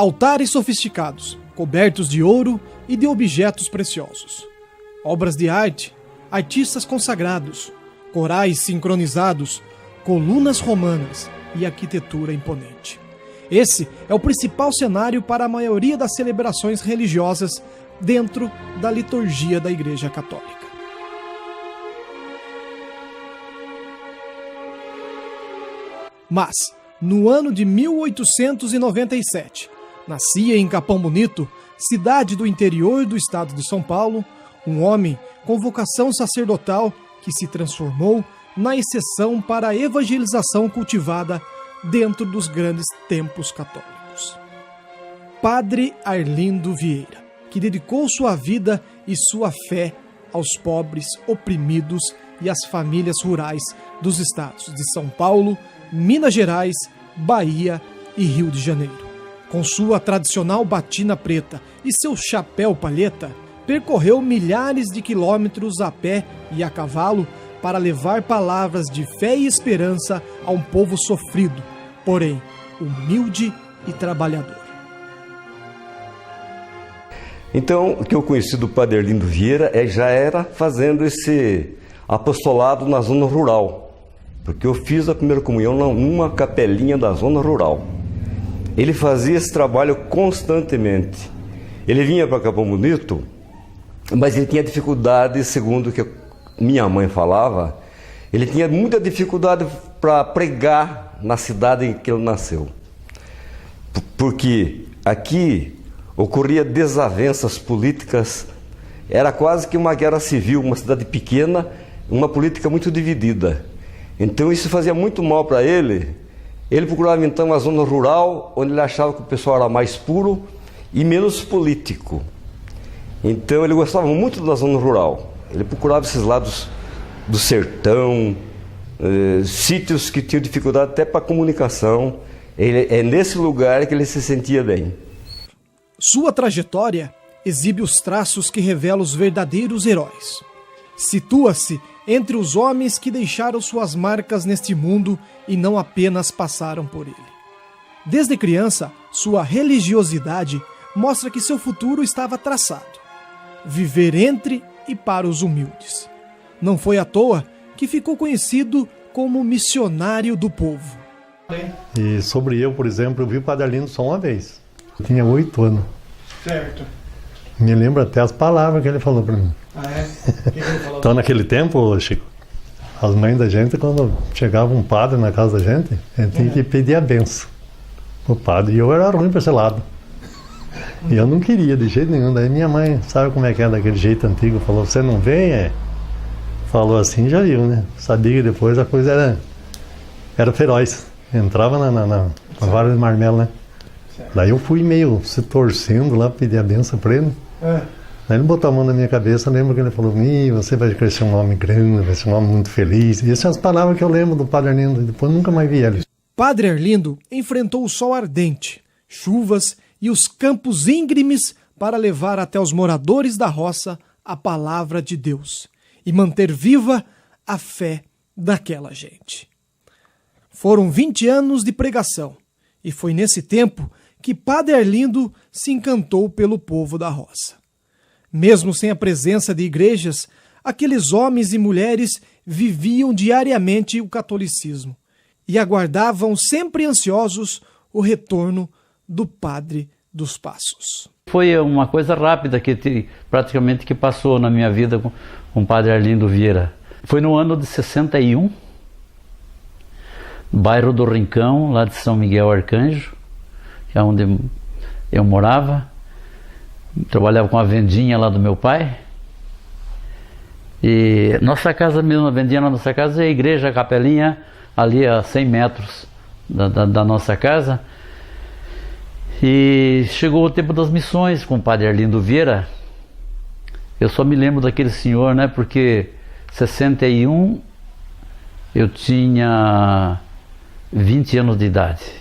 Altares sofisticados, cobertos de ouro e de objetos preciosos. Obras de arte, artistas consagrados, corais sincronizados, colunas romanas e arquitetura imponente. Esse é o principal cenário para a maioria das celebrações religiosas dentro da liturgia da Igreja Católica. Mas, no ano de 1897, nascia em Capão Bonito, cidade do interior do estado de São Paulo, um homem com vocação sacerdotal que se transformou na exceção para a evangelização cultivada dentro dos grandes templos católicos. Padre Arlindo Vieira, que dedicou sua vida e sua fé aos pobres, oprimidos e às famílias rurais dos estados de São Paulo, Minas Gerais, Bahia e Rio de Janeiro. Com sua tradicional batina preta e seu chapéu palheta, percorreu milhares de quilômetros a pé e a cavalo para levar palavras de fé e esperança a um povo sofrido, porém humilde e trabalhador. Então, o que eu conheci do Padre Arlindo Vieira já era fazendo esse apostolado na zona rural, porque eu fiz a primeira comunhão numa capelinha da zona rural. Ele fazia esse trabalho constantemente. Ele vinha para Capão Bonito, mas ele tinha dificuldade, segundo o que minha mãe falava, ele tinha muita dificuldade para pregar na cidade em que ele nasceu. Porque aqui ocorria desavenças políticas, era quase que uma guerra civil, uma cidade pequena, uma política muito dividida. Então isso fazia muito mal para ele. Ele procurava então uma zona rural, onde ele achava que o pessoal era mais puro e menos político. Então ele gostava muito da zona rural. Ele procurava esses lados do sertão, sítios que tinham dificuldade até para comunicação. É nesse lugar que ele se sentia bem. Sua trajetória exibe os traços que revelam os verdadeiros heróis. Situa-se entre os homens que deixaram suas marcas neste mundo e não apenas passaram por ele. Desde criança, sua religiosidade mostra que seu futuro estava traçado. Viver entre e para os humildes. Não foi à toa que ficou conhecido como missionário do povo. E sobre eu, por exemplo, eu vi o Padre Arlindo só uma vez. Eu tinha 8 anos. Certo. Me lembro até as palavras que ele falou para mim. Ah, é? O que ele falou? Então, naquele tempo, Chico, as mães da gente, quando chegava um padre na casa da gente, a gente tinha que pedir a benção o padre. E eu era ruim para esse lado. E eu não queria de jeito nenhum. Daí minha mãe, sabe como é que é daquele jeito antigo, falou, você não vem? Falou assim, já viu, né? Sabia que depois a coisa era feroz. Entrava na vara de marmelo, né? Certo. Daí eu fui meio se torcendo lá, pedir a benção para ele. Daí ele botou a mão na minha cabeça, eu lembro que ele falou, você vai crescer um homem grande, vai ser um homem muito feliz. E essas são as palavras que eu lembro do Padre Arlindo, depois nunca mais vi ele. Padre Arlindo enfrentou o sol ardente, chuvas e os campos íngremes para levar até os moradores da roça a palavra de Deus e manter viva a fé daquela gente. Foram 20 anos de pregação e foi nesse tempo que Padre Arlindo se encantou pelo povo da roça. Mesmo sem a presença de igrejas, aqueles homens e mulheres viviam diariamente o catolicismo e aguardavam sempre ansiosos o retorno do Padre dos Passos. Foi uma coisa rápida que praticamente que passou na minha vida com o Padre Arlindo Vieira. Foi no ano de 61, bairro do Rincão, lá de São Miguel Arcanjo, que é onde eu morava. Trabalhava com a vendinha lá do meu pai. E nossa casa mesmo, a vendinha na nossa casa, é a igreja, a capelinha, ali a 100 metros da nossa casa. E chegou o tempo das missões com o Padre Arlindo Vieira. Eu só me lembro daquele senhor, né? Porque 61 eu tinha 20 anos de idade.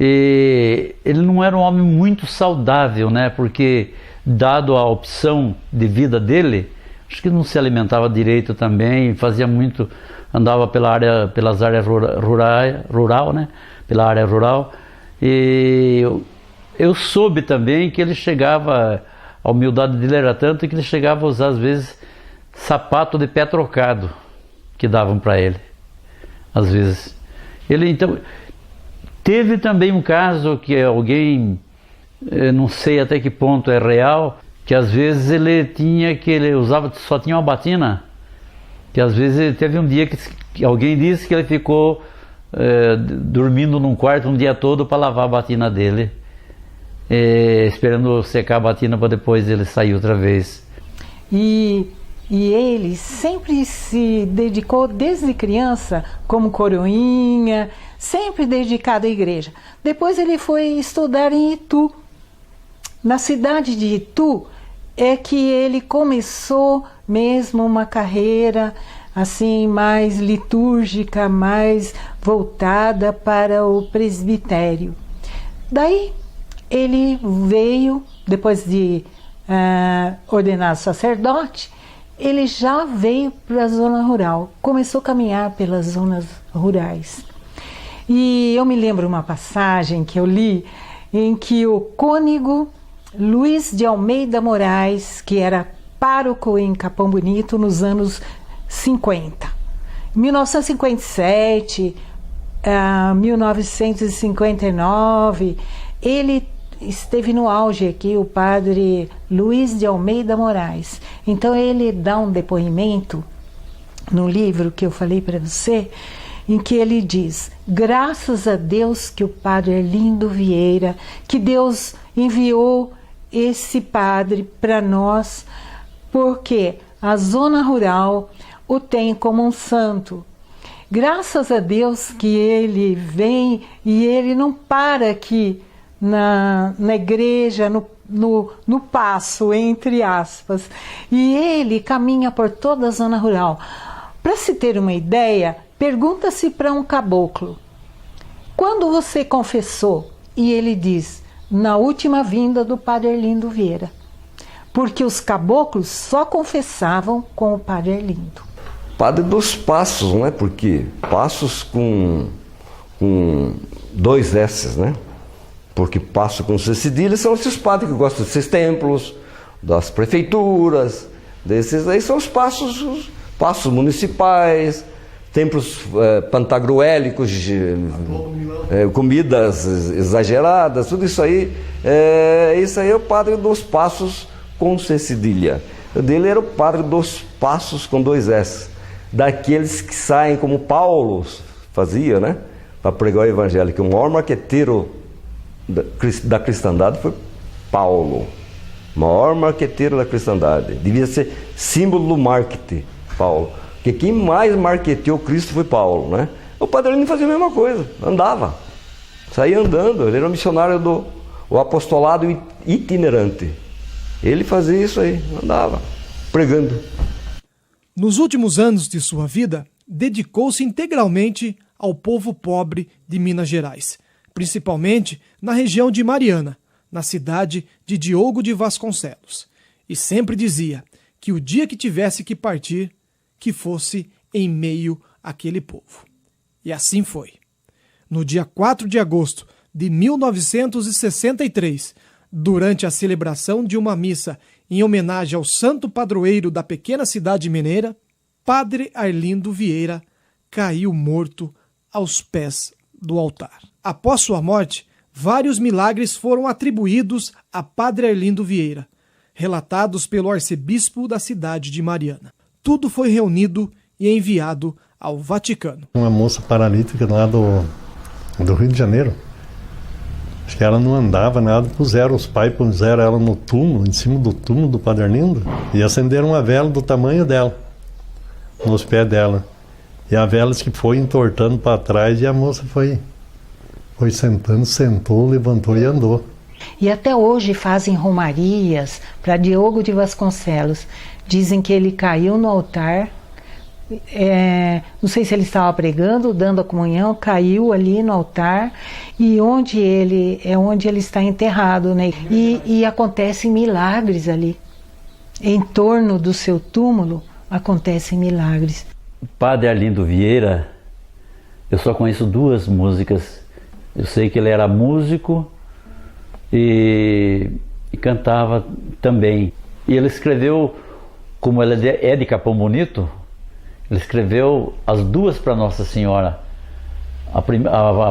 E ele não era um homem muito saudável, né? Porque, dado a opção de vida dele, acho que não se alimentava direito também, fazia muito, andava pelas áreas rural, né? Pela área rural. E Eu soube também que ele chegava, a humildade dele era tanta que ele chegava a usar às vezes sapato de pé trocado que davam para ele, às vezes. Ele então teve também um caso que alguém, não sei até que ponto é real, que às vezes ele usava, só tinha uma batina, que às vezes teve um dia que alguém disse que ele ficou dormindo num quarto um dia todo para lavar a batina dele, esperando secar a batina para depois ele sair outra vez. E ele sempre se dedicou desde criança como coroinha, sempre dedicado à igreja. Depois ele foi estudar em Itu. Na cidade de Itu é que ele começou mesmo uma carreira assim mais litúrgica, mais voltada para o presbitério. Daí ele veio, depois de ordenado sacerdote, ele já veio para a zona rural, começou a caminhar pelas zonas rurais. E eu me lembro uma passagem que eu li em que o cônego Luiz de Almeida Moraes, que era pároco em Capão Bonito nos anos 50. Em 1957, 1959, ele esteve no auge aqui, o padre Luiz de Almeida Moraes. Então ele dá um depoimento no livro que eu falei para você, em que ele diz: graças a Deus que o padre Arlindo Vieira, que Deus enviou esse padre para nós, porque a zona rural o tem como um santo. Graças a Deus que ele vem e ele não para aqui na igreja, no passo, entre aspas, e ele caminha por toda a zona rural. Para se ter uma ideia, pergunta-se para um caboclo: quando você confessou? E ele diz: na última vinda do padre Arlindo Vieira, porque os caboclos só confessavam com o padre Arlindo. Padre dos Passos, né? Porque Passos com 2 S's, né? Porque Passo com C cedilha são esses padres que gostam desses templos, das prefeituras, desses aí são os passos municipais, templos pantagruélicos, comidas exageradas, tudo isso aí. Isso aí é o padre dos Passos com C cedilha. O dele era o padre dos Passos com 2 S. Daqueles que saem como Paulo fazia, né? Para pregar o evangelho, que o maior marqueteiro da cristandade foi Paulo. O maior marqueteiro da cristandade. Devia ser símbolo do marketing, Paulo. Porque quem mais marketeou Cristo foi Paulo, né? O padre Arlindo fazia a mesma coisa, andava. Saía andando, ele era um missionário do apostolado itinerante. Ele fazia isso aí, andava, pregando. Nos últimos anos de sua vida, dedicou-se integralmente ao povo pobre de Minas Gerais, principalmente na região de Mariana, na cidade de Diogo de Vasconcelos. E sempre dizia que o dia que tivesse que partir, que fosse em meio àquele povo. E assim foi. No dia 4 de agosto de 1963, durante a celebração de uma missa em homenagem ao santo padroeiro da pequena cidade mineira, Padre Arlindo Vieira caiu morto aos pés do altar. Após sua morte, vários milagres foram atribuídos a Padre Arlindo Vieira, relatados pelo arcebispo da cidade de Mariana. Tudo foi reunido e enviado ao Vaticano. Uma moça paralítica lá do Rio de Janeiro, acho que ela não andava nada, puseram ela no túmulo, em cima do túmulo do Padre Arlindo, e acenderam uma vela do tamanho dela, nos pés dela. E a vela que foi entortando para trás e a moça foi sentando, sentou, levantou e andou. E até hoje fazem romarias para Diogo de Vasconcelos. Dizem que ele caiu no altar, não sei se ele estava pregando, dando a comunhão, caiu ali no altar, e onde ele está enterrado, né? E acontecem milagres ali. Em torno do seu túmulo acontecem milagres. Padre Arlindo Vieira, eu só conheço 2 músicas. Eu sei que ele era músico e cantava também. E ele escreveu, como ele é de Capão Bonito, ele escreveu as duas para Nossa Senhora. A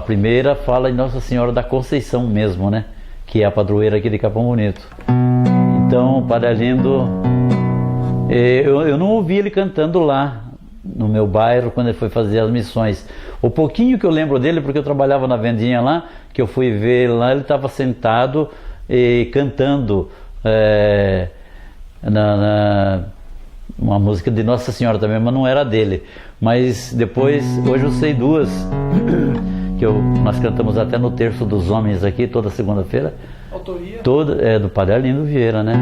primeira fala em Nossa Senhora da Conceição mesmo, né? Que é a padroeira aqui de Capão Bonito. Então, o Padre Arlindo, eu não ouvi ele cantando lá no meu bairro quando ele foi fazer as missões. O pouquinho que eu lembro dele, porque eu trabalhava na vendinha lá, que eu fui ver lá, ele estava sentado e cantando uma música de Nossa Senhora também, mas não era dele. Mas depois, hoje eu sei duas, que nós cantamos até no Terço dos Homens aqui, toda segunda-feira. Autoria? Do Padre Arlindo Vieira, né?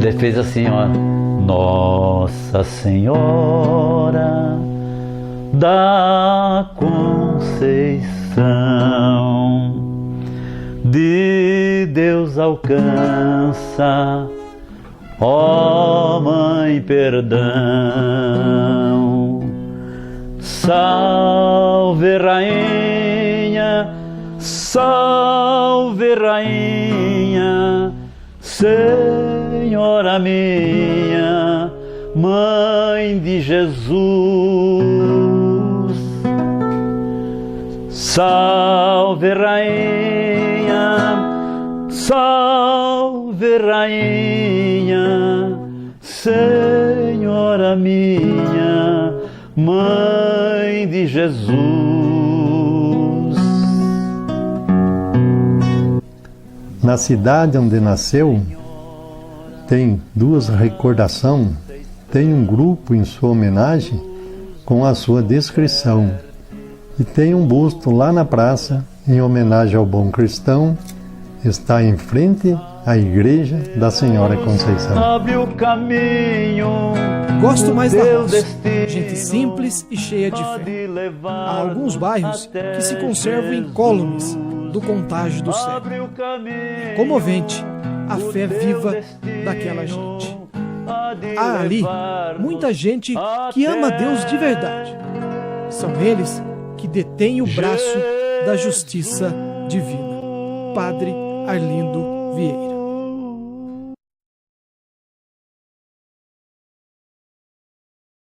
Ele fez assim, ó: Nossa Senhora da Conceição, de Deus alcança, ó Mãe, perdão. Salve Rainha, salve Rainha, Senhora minha, Mãe de Jesus. Salve Rainha, salve Rainha, Senhora minha, Mãe de Jesus. Na cidade onde nasceu, tem duas recordações, tem um grupo em sua homenagem com a sua descrição. E tem um busto lá na praça, em homenagem ao bom cristão, está em frente à igreja da Senhora Conceição. Abre o caminho. Gosto mais da roça, gente simples e cheia de fé. Há alguns bairros que se conservam incólumes do contágio do céu. É comovente a fé viva daquela gente. Há ali muita gente que ama Deus de verdade. São eles que detêm o braço da justiça divina. Padre Arlindo Vieira.